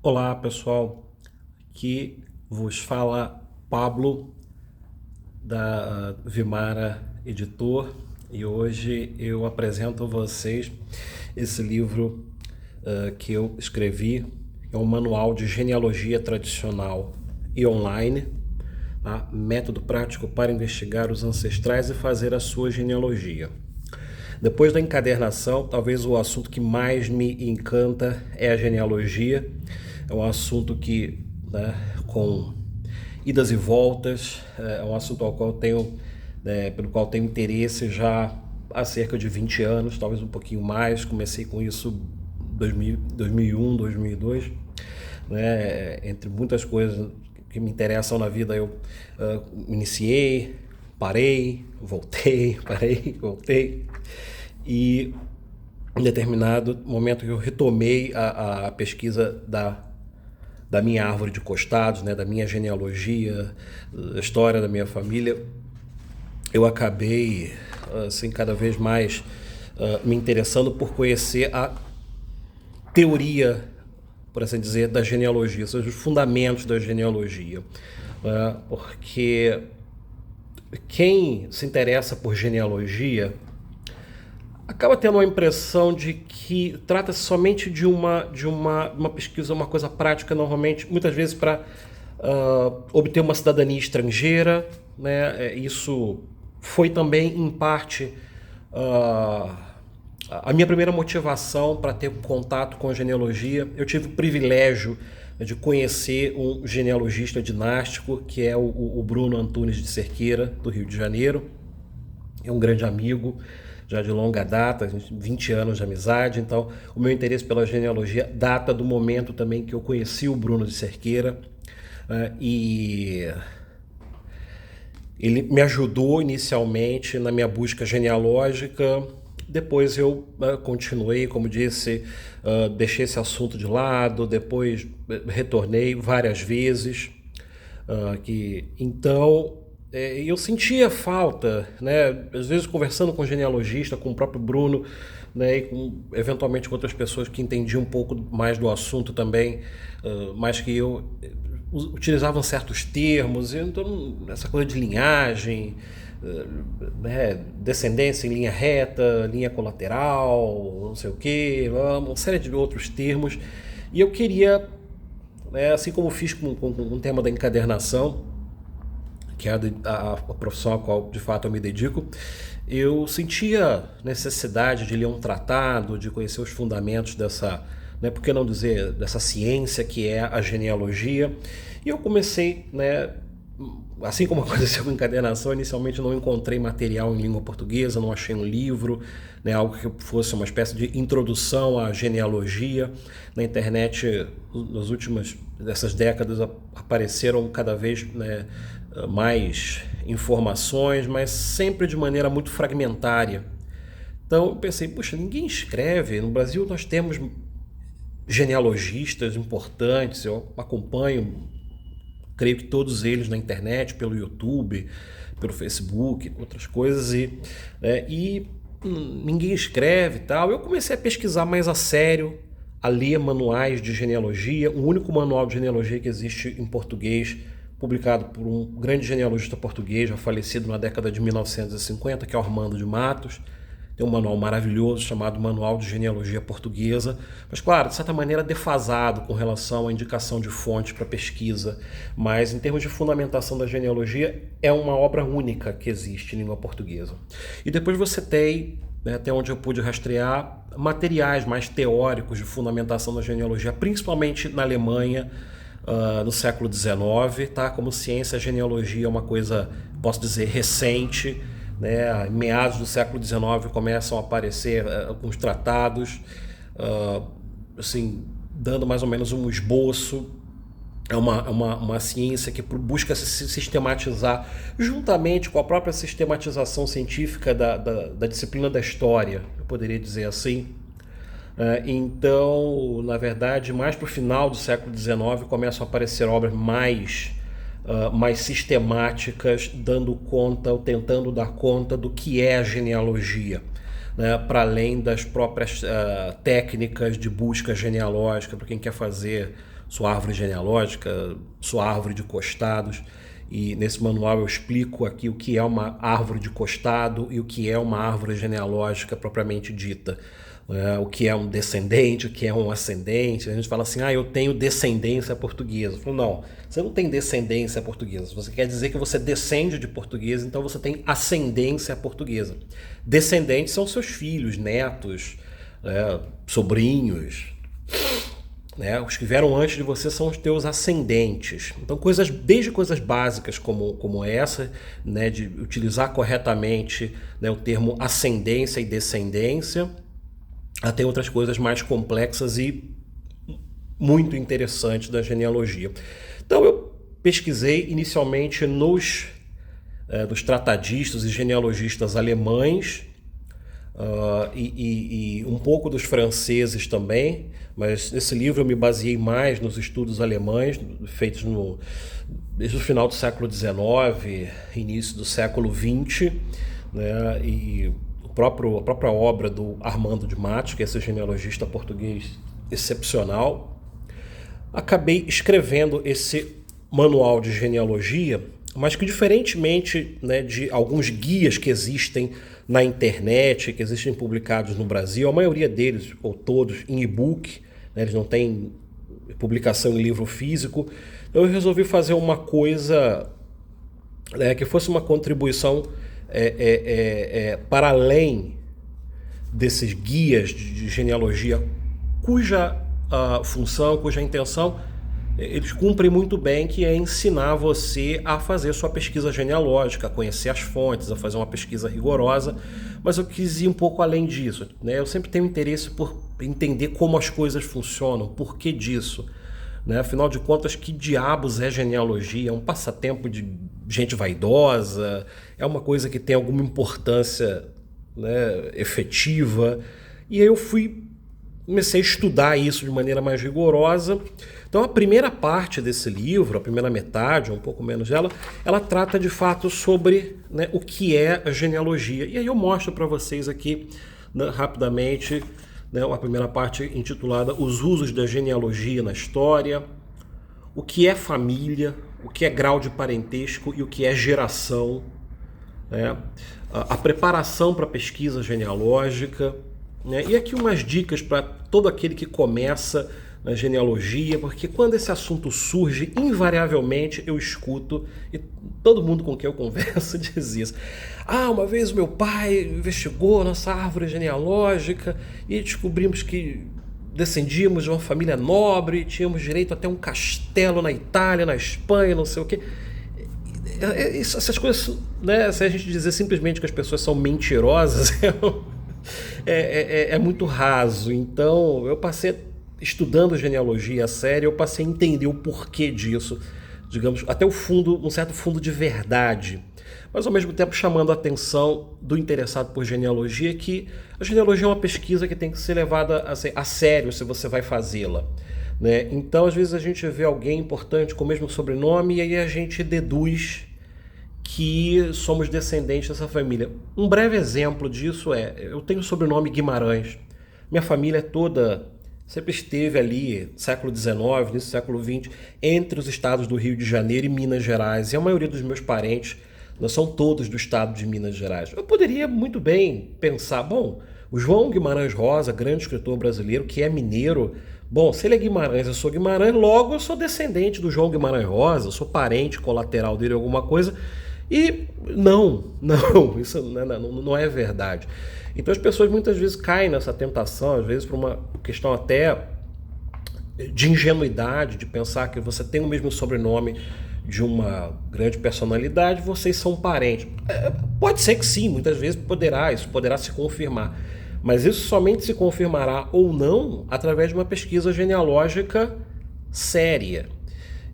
Olá pessoal, aqui vos fala Pablo da Vimara Editor e hoje eu apresento a vocês esse livro que eu escrevi. É um manual de genealogia tradicional e online, tá? Método prático para investigar os ancestrais e fazer a sua genealogia. Depois da encadernação, talvez o assunto que mais me encanta é a genealogia. É um assunto que, né, com idas e voltas, é um assunto ao qual tenho, pelo qual tenho interesse já há cerca de 20 anos, talvez um pouquinho mais. Comecei com isso em 2001, 2002, né, entre muitas coisas que me interessam na vida, eu iniciei, parei, voltei, parei, voltei. E em determinado momento que eu retomei a pesquisa da minha árvore de costados, né, da minha genealogia, da história da minha família, eu acabei assim, cada vez mais me interessando por conhecer a teoria, por assim dizer, da genealogia, ou seja, os fundamentos da genealogia. Porque quem se interessa por genealogia acaba tendo uma impressão de que trata-se somente de uma pesquisa, uma coisa prática, normalmente, muitas vezes para obter uma cidadania estrangeira, né? Isso foi também, em parte, a minha primeira motivação para ter contato com a genealogia. Eu tive o privilégio de conhecer um genealogista dinástico, que é o Bruno Antunes de Cerqueira, do Rio de Janeiro. É um grande amigo, já de longa data, 20 anos de amizade. Então o meu interesse pela genealogia data do momento também que eu conheci o Bruno de Cerqueira, e ele me ajudou inicialmente na minha busca genealógica. Depois eu continuei, como disse, deixei esse assunto de lado, depois retornei várias vezes. Então eu sentia falta, né? Às vezes conversando com o genealogista, com o próprio Bruno, né? E eventualmente com outras pessoas que entendiam um pouco mais do assunto também, mais que eu, utilizavam certos termos. Então essa coisa de linhagem, né? Descendência em linha reta, linha colateral, não sei o que, uma série de outros termos. E eu queria, né, assim como fiz com o tema da encadernação, que é a profissão a qual de fato eu me dedico, eu sentia necessidade de ler um tratado, de conhecer os fundamentos dessa, né, por que não dizer, dessa ciência que é a genealogia. E eu comecei, né, assim como aconteceu com a encadernação, inicialmente não encontrei material em língua portuguesa, não achei um livro, né, algo que fosse uma espécie de introdução à genealogia. Na internet, nas últimas dessas décadas, apareceram cada vez, né, mais informações, mas sempre de maneira muito fragmentária. Então eu pensei, puxa, ninguém escreve. No Brasil nós temos genealogistas importantes, eu acompanho, creio que todos eles na internet, pelo YouTube, pelo Facebook, outras coisas, e ninguém escreve e tal. Eu comecei a pesquisar mais a sério, a ler manuais de genealogia. O único manual de genealogia que existe em português, publicado por um grande genealogista português, já falecido na década de 1950, que é o Armando de Matos. Tem um manual maravilhoso chamado Manual de Genealogia Portuguesa, mas claro, de certa maneira defasado com relação à indicação de fontes para pesquisa, mas em termos de fundamentação da genealogia é uma obra única que existe em língua portuguesa. E depois você tem, né, até onde eu pude rastrear, materiais mais teóricos de fundamentação da genealogia, principalmente na Alemanha, no século XIX, tá? Como ciência, a genealogia é uma coisa, posso dizer, recente, né? Em meados do século XIX começam a aparecer alguns tratados, assim, dando mais ou menos um esboço. É uma ciência que busca se sistematizar, juntamente com a própria sistematização científica da disciplina da história, eu poderia dizer assim. Então, na verdade, mais para o final do século XIX começam a aparecer obras mais sistemáticas, dando conta ou tentando dar conta do que é a genealogia. né, para além das próprias técnicas de busca genealógica, para quem quer fazer sua árvore genealógica, sua árvore de costados. E nesse manual eu explico aqui o que é uma árvore de costado e o que é uma árvore genealógica propriamente dita. O que é um descendente, o que é um ascendente. A gente fala assim, eu tenho descendência portuguesa. Eu falo, não, você não tem descendência portuguesa. Você quer dizer que você descende de português, então você tem ascendência portuguesa. Descendentes são seus filhos, netos, sobrinhos. Os que vieram antes de você são os teus ascendentes. Então, desde coisas básicas como essa, né, de utilizar corretamente, né, o termo ascendência e descendência, até outras coisas mais complexas e muito interessantes da genealogia. Então eu pesquisei inicialmente dos tratadistas e genealogistas alemães, e um pouco dos franceses também, mas nesse livro eu me baseei mais nos estudos alemães feitos desde o final do século XIX, início do século XX, né, e a própria obra do Armando de Matos, que é esse genealogista português excepcional. Acabei escrevendo esse manual de genealogia, mas que diferentemente, né, de alguns guias que existem na internet, que existem publicados no Brasil, a maioria deles, ou todos, em e-book, né, eles não têm publicação em livro físico, então eu resolvi fazer uma coisa, né, que fosse uma contribuição para além desses guias de genealogia, cuja função, cuja intenção eles cumprem muito bem, que é ensinar você a fazer sua pesquisa genealógica, a conhecer as fontes, a fazer uma pesquisa rigorosa, mas eu quis ir um poupo além disso, né? Eu sempre tenho interesse por entender como as coisas funcionam, por que disso, né? Afinal de contas, que diabos é genealogia? É um passatempo de gente vaidosa? É uma coisa que tem alguma importância, né, efetiva? E aí eu comecei a estudar isso de maneira mais rigorosa. Então a primeira parte desse livro, a primeira metade, um pouco menos dela, ela trata de fato sobre, né, o que é a genealogia. E aí eu mostro para vocês aqui, né, rapidamente, né, a primeira parte intitulada Os usos da genealogia na história, o que é família, o que é grau de parentesco e o que é geração, né, a preparação para a pesquisa genealógica, né, e aqui umas dicas para todo aquele que começa na genealogia, porque quando esse assunto surge, invariavelmente eu escuto, e todo mundo com quem eu converso diz isso. Uma vez o meu pai investigou a nossa árvore genealógica e descobrimos que descendíamos de uma família nobre, tínhamos direito até um castelo na Itália, na Espanha, não sei o quê. Essas coisas, né, se a gente dizer simplesmente que as pessoas são mentirosas, é muito raso. Então eu passei, estudando genealogia a sério, eu passei a entender o porquê disso, digamos, até o fundo, um certo fundo de verdade, mas ao mesmo tempo chamando a atenção do interessado por genealogia, que a genealogia é uma pesquisa que tem que ser levada a sério se você vai fazê-la, né? Então às vezes a gente vê alguém importante com o mesmo sobrenome e aí a gente deduz que somos descendentes dessa família. Um breve exemplo disso eu tenho o sobrenome Guimarães, minha família toda sempre esteve ali, século XIX, início do século XX, entre os estados do Rio de Janeiro e Minas Gerais. E a maioria dos meus parentes não são todos do estado de Minas Gerais. Eu poderia muito bem pensar, bom, o João Guimarães Rosa, grande escritor brasileiro, que é mineiro, bom, se ele é Guimarães, eu sou Guimarães, logo eu sou descendente do João Guimarães Rosa, eu sou parente colateral dele, alguma coisa. E não, isso não é verdade. Então as pessoas muitas vezes caem nessa tentação, às vezes por uma questão até de ingenuidade, de pensar que você tem o mesmo sobrenome de uma grande personalidade, vocês são parentes. Pode ser que sim, muitas vezes isso poderá se confirmar, mas isso somente se confirmará ou não através de uma pesquisa genealógica séria.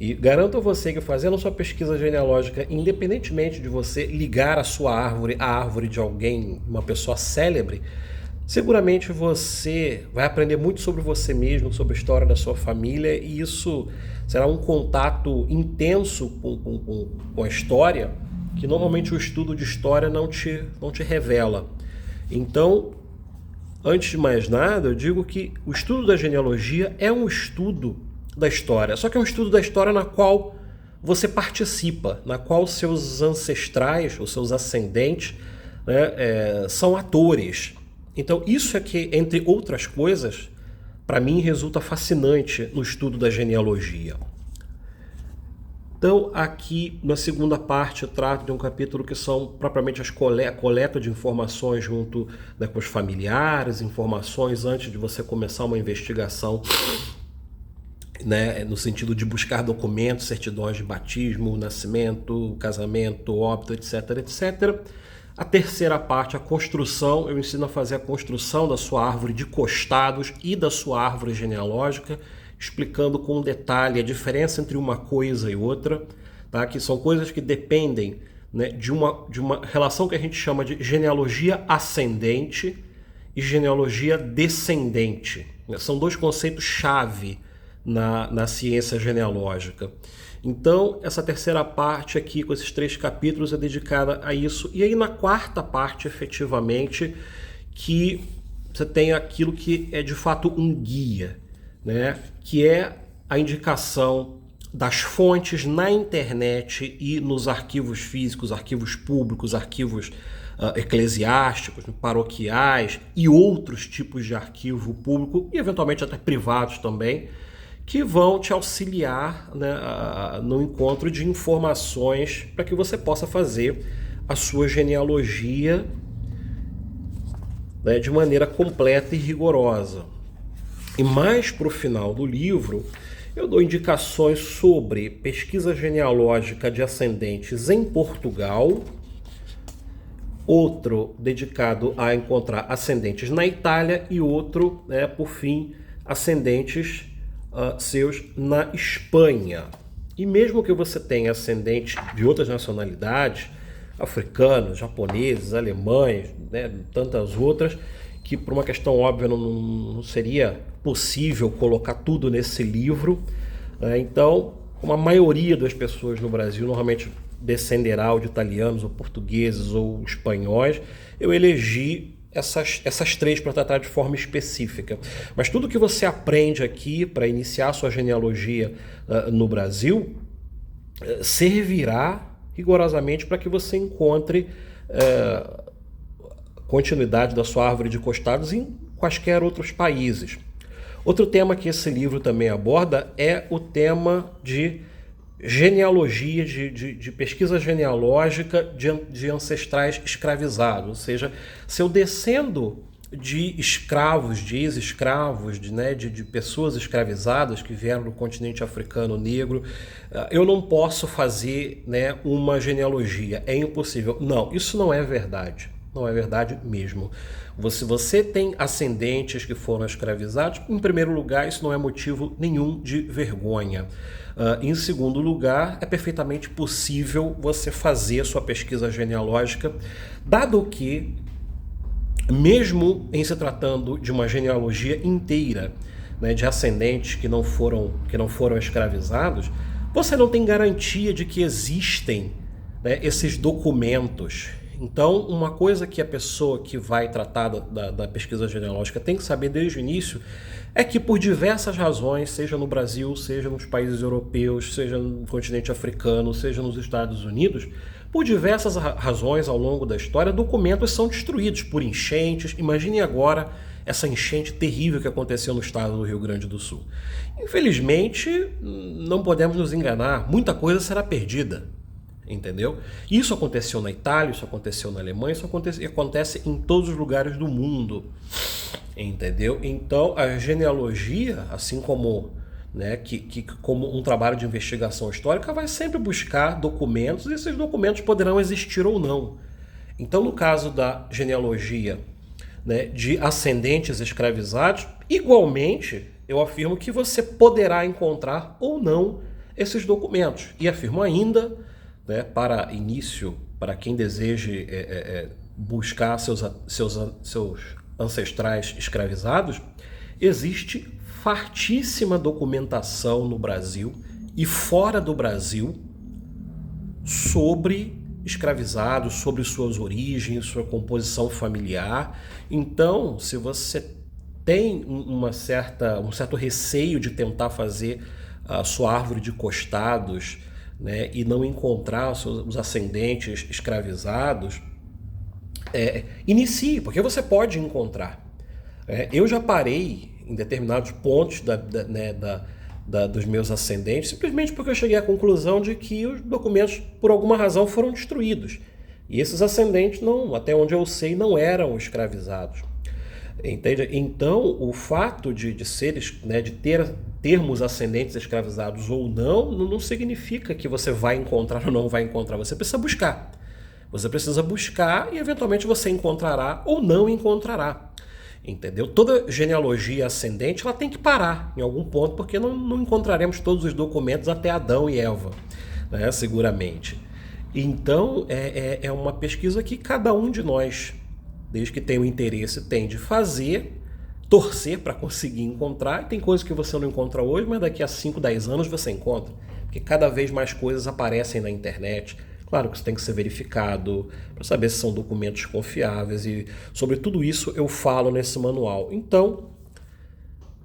E garanto a você que fazendo sua pesquisa genealógica, independentemente de você ligar a sua árvore à árvore de alguém, uma pessoa célebre, seguramente você vai aprender muito sobre você mesmo, sobre a história da sua família, e isso será um contato intenso com a história, que normalmente o estudo de história não te revela. Então, Antes de mais nada, eu digo que o estudo da genealogia é um estudo da história, só que é um estudo da história na qual você participa, na qual seus ancestrais, os seus ascendentes, né, são atores. Então isso é que, entre outras coisas, para mim resulta fascinante no estudo da genealogia. Então, aqui na segunda parte, eu trato de um capítulo que são propriamente a coleta de informações junto, né, com os familiares, informações antes de você começar uma investigação, né, no sentido de buscar documentos, certidões de batismo, nascimento, casamento, óbito, etc, etc. A terceira parte, a construção, eu ensino a fazer a construção da sua árvore de costados e da sua árvore genealógica, explicando com detalhe a diferença entre uma coisa e outra, tá? Que são coisas que dependem, né, de uma relação que a gente chama de genealogia ascendente e genealogia descendente. São dois conceitos-chave na ciência genealógica. Então, essa terceira parte aqui, com esses 3 capítulos, é dedicada a isso. E aí, na quarta parte, efetivamente, que você tem aquilo que é de fato um guia, né? Que é a indicação das fontes na internet e nos arquivos físicos, arquivos públicos, arquivos eclesiásticos, paroquiais e outros tipos de arquivo público e eventualmente até privados também, que vão te auxiliar, né, no encontro de informações para que você possa fazer a sua genealogia, né, de maneira completa e rigorosa. E mais para o final do livro, eu dou indicações sobre pesquisa genealógica de ascendentes em Portugal, outro dedicado a encontrar ascendentes na Itália e outro, né, por fim, ascendentes seus na Espanha. E mesmo que você tenha ascendentes de outras nacionalidades, africanos, japoneses, alemães, né, tantas outras, que por uma questão óbvia não seria possível colocar tudo nesse livro. Então, como a maioria das pessoas no Brasil normalmente descenderá de italianos ou portugueses ou espanhóis, eu elegi essas 3 para tratar de forma específica. Mas tudo que você aprende aqui para iniciar sua genealogia no Brasil servirá rigorosamente para que você encontre continuidade da sua árvore de costados em quaisquer outros países. Outro tema que esse livro também aborda é o tema de genealogia, de pesquisa genealógica de ancestrais escravizados. Ou seja, se eu descendo de escravos, de ex-escravos, de pessoas escravizadas que vieram do continente africano negro, eu não posso fazer, né, uma genealogia. É impossível. Não, isso não é verdade. Não é verdade mesmo. Se você tem ascendentes que foram escravizados, em primeiro lugar, isso não é motivo nenhum de vergonha. Em segundo lugar, é perfeitamente possível você fazer a sua pesquisa genealógica, dado que, mesmo em se tratando de uma genealogia inteira, né, de ascendentes que não foram escravizados, você não tem garantia de que existem, né, esses documentos. Então, uma coisa que a pessoa que vai tratar da pesquisa genealógica tem que saber desde o início é que, por diversas razões, seja no Brasil, seja nos países europeus, seja no continente africano, seja nos Estados Unidos, por diversas razões ao longo da história, documentos são destruídos por enchentes. Imagine agora essa enchente terrível que aconteceu no estado do Rio Grande do Sul. Infelizmente, não podemos nos enganar, muita coisa será perdida. Entendeu? Isso aconteceu na Itália, isso aconteceu na Alemanha, isso acontece em todos os lugares do mundo. Entendeu? Então, a genealogia, assim como, né, como um trabalho de investigação histórica, vai sempre buscar documentos, e esses documentos poderão existir ou não. Então, no caso da genealogia, né, de ascendentes escravizados, igualmente, eu afirmo que você poderá encontrar ou não esses documentos. E afirmo ainda, né, para início, para quem deseje buscar seus ancestrais escravizados, existe fartíssima documentação no Brasil e fora do Brasil sobre escravizados, sobre suas origens, sua composição familiar. Então, se você tem um certo receio de tentar fazer a sua árvore de costados, né, e não encontrar os ascendentes escravizados, inicie, porque você pode encontrar. Eu já parei em determinados pontos dos meus ascendentes, simplesmente porque eu cheguei à conclusão de que os documentos, por alguma razão, foram destruídos. E esses ascendentes, não, até onde eu sei, não eram escravizados. Entende? Então, o fato de seres, né, de termos ascendentes escravizados ou não significa que você vai encontrar ou não vai encontrar. Você precisa buscar. Você precisa buscar e, eventualmente, você encontrará ou não encontrará. Entendeu? Toda genealogia ascendente ela tem que parar em algum ponto, porque não encontraremos todos os documentos até Adão e Eva, né, seguramente. Então, é uma pesquisa que cada um de nós, desde que tenha o interesse, tem de fazer, torcer para conseguir encontrar. E tem coisas que você não encontra hoje, mas daqui a 5, 10 anos você encontra. Porque cada vez mais coisas aparecem na internet. Claro que isso tem que ser verificado para saber se são documentos confiáveis, e sobre tudo isso eu falo nesse manual. Então,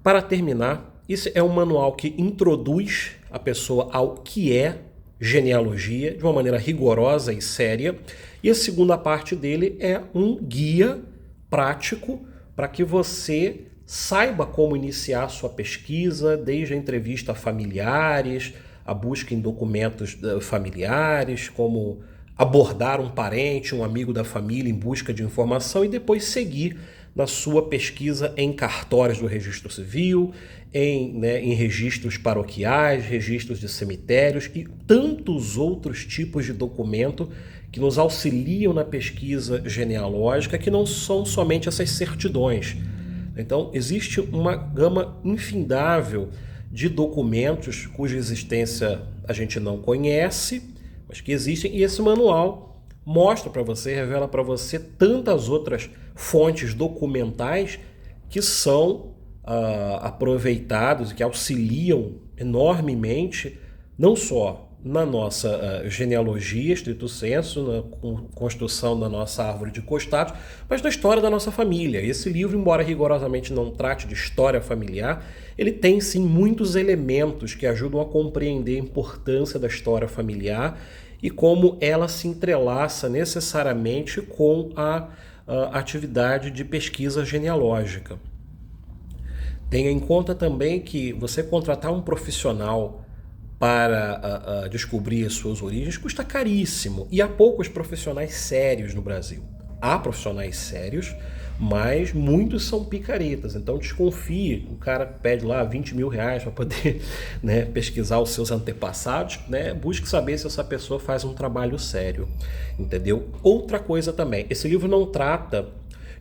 para terminar, esse é um manual que introduz a pessoa ao que é genealogia de uma maneira rigorosa e séria, e a segunda parte dele é um guia prático para que você saiba como iniciar a sua pesquisa, desde a entrevista a familiares, a busca em documentos familiares, como abordar um parente, um amigo da família em busca de informação, e depois seguir na sua pesquisa em cartórios do Registro Civil, em registros paroquiais, registros de cemitérios e tantos outros tipos de documento que nos auxiliam na pesquisa genealógica, que não são somente essas certidões. Então, existe uma gama infindável de documentos cuja existência a gente não conhece, mas que existem, e esse manual mostra para você, revela para você tantas outras fontes documentais que são aproveitados e que auxiliam enormemente, não só na nossa genealogia, estrito sensu, na construção da nossa árvore de costados, mas na história da nossa família. Esse livro, embora rigorosamente não trate de história familiar, ele tem sim muitos elementos que ajudam a compreender a importância da história familiar e como ela se entrelaça necessariamente com a atividade de pesquisa genealógica. Tenha em conta também que você contratar um profissional para descobrir as suas origens custa caríssimo, e há poucos profissionais sérios no Brasil. Há profissionais sérios, mas muitos são picaretas, então desconfie. O cara pede lá 20 mil reais para poder, né, pesquisar os seus antepassados, né? Busque saber se essa pessoa faz um trabalho sério, entendeu? Outra coisa também, esse livro não trata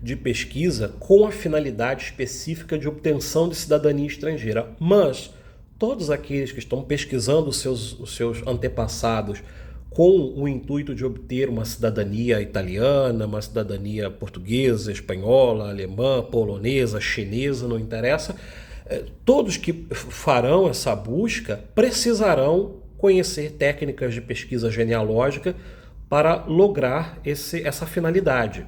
de pesquisa com a finalidade específica de obtenção de cidadania estrangeira, mas todos aqueles que estão pesquisando os seus antepassados com o intuito de obter uma cidadania italiana, uma cidadania portuguesa, espanhola, alemã, polonesa, chinesa, não interessa, todos que farão essa busca precisarão conhecer técnicas de pesquisa genealógica para lograr essa finalidade.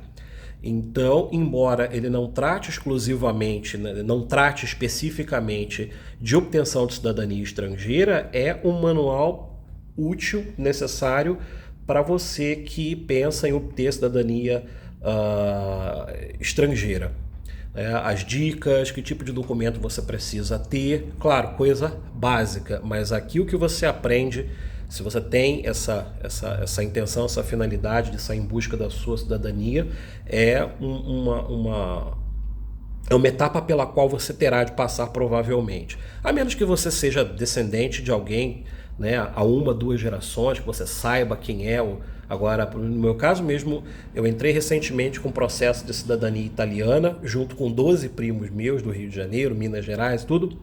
Então, embora ele não trate exclusivamente, não trate especificamente de obtenção de cidadania estrangeira, é um manual útil, necessário para você que pensa em obter cidadania estrangeira. As dicas, que tipo de documento você precisa ter, claro, coisa básica, mas aqui o que você aprende, se você tem essa intenção, essa finalidade de sair em busca da sua cidadania, é uma etapa pela qual você terá de passar provavelmente. A menos que você seja descendente de alguém, né, há 1, 2 gerações, que você saiba quem é. Agora, no meu caso mesmo, eu entrei recentemente com um processo de cidadania italiana, junto com 12 primos meus do Rio de Janeiro, Minas Gerais, tudo.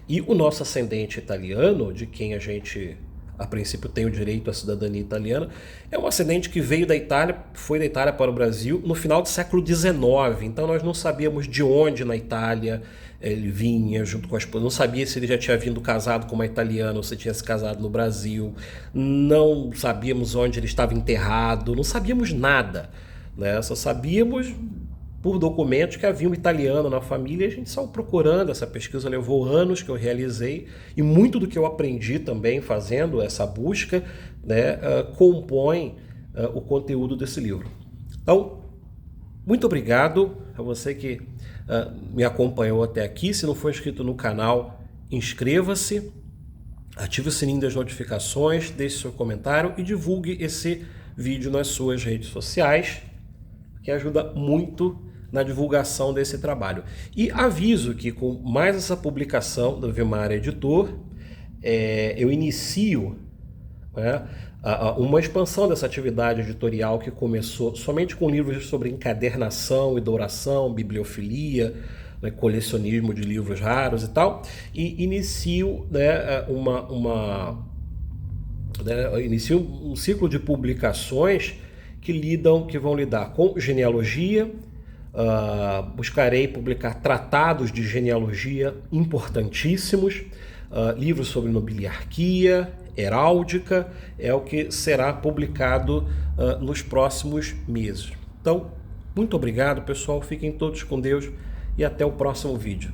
E o nosso ascendente italiano, de quem a gente a princípio tem o direito à cidadania italiana, é um ascendente que veio da Itália, foi da Itália para o Brasil no final do século XIX. Então nós não sabíamos de onde na Itália ele vinha junto com a esposa, não sabia se ele já tinha vindo casado com uma italiana ou se tinha se casado no Brasil, não sabíamos onde ele estava enterrado, não sabíamos nada, né? Só sabíamos por documentos que havia um italiano na família e a gente saiu procurando. Essa pesquisa levou anos que eu realizei e muito do que eu aprendi também fazendo essa busca, né, compõe o conteúdo desse livro. Então, muito obrigado a você que me acompanhou até aqui. Se não for inscrito no canal, inscreva-se, ative o sininho das notificações, deixe seu comentário e divulgue esse vídeo nas suas redes sociais, que ajuda muito na divulgação desse trabalho. E aviso que com mais essa publicação do Vimara Editor, eu inicio, né, uma expansão dessa atividade editorial que começou somente com livros sobre encadernação e douração, bibliofilia, né, colecionismo de livros raros e tal, e inicio, né, inicio um ciclo de publicações que vão lidar com genealogia. Buscarei publicar tratados de genealogia importantíssimos, livros sobre nobiliarquia, heráldica, é o que será publicado nos próximos meses. Então, muito obrigado, pessoal, fiquem todos com Deus e até o próximo vídeo.